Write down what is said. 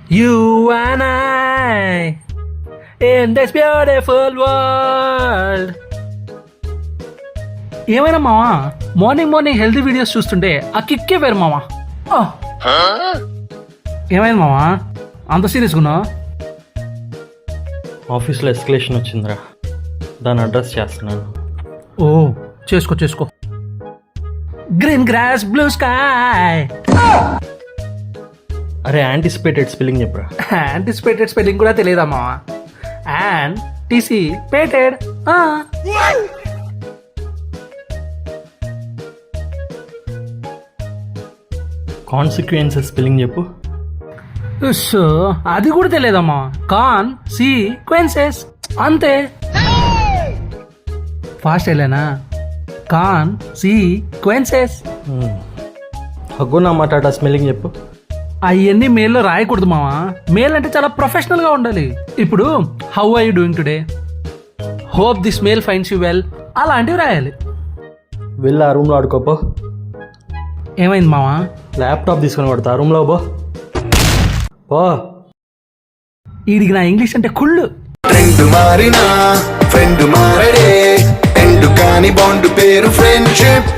You and I in this beautiful world. ఏమైనా మావా morning healthy videos చూస్తుంటే ఆ కిక్కే వేరు మావా. ఏమైంది మావా అంత సీరియస్గా ఉన్నావు? ఆఫీస్లో ఎస్కలేషన్ వచ్చిందిరా, దాన్ని అడ్రస్ చేస్తున్నాను. ఓ చేసుకో. Green grass blue sky. అరే యాంటిసిపేటెడ్ స్పెల్లింగ్ చెప్పురా. యాంటిసిపేటెడ్ స్పెల్లింగ్ కూడా తెలియదమ్మా. యాంటిసిపేటెడ్. కాన్సిక్వెన్సెస్ స్పెల్లింగ్ చెప్పు. సో అది కూడా తెలియదమ్మా. కాన్సిక్వెన్సెస్ అంతే. ఫాస్ట్ వెళ్ళానా? కాన్సిక్వెన్సెస్. హగ్గునా మటాటా స్పెల్లింగ్ చెప్పు. అవన్నీ మెయిల్లో రాయకూడదు మావా. మెయిల్ అంటే చాలా ప్రొఫెషనల్ గా ఉండాలి. ఇప్పుడు how are you doing today, hope this mail finds you well, అలాంటివి రాయాలి. వెళ్ళి ఆ రూమ్లో ఆడుకోపో. ఏమైంది మావా? ల్యాప్టాప్ తీసుకొని పడతా ఆ రూమ్లో పో. వీడికి నా ఇంగ్లీష్ అంటే కుళ్ళు. ట్రెండ్ మారినా ఫ్రెండ్ మారడే, ఎండు కాని బాండ్ పేరు ఫ్రెండ్షిప్.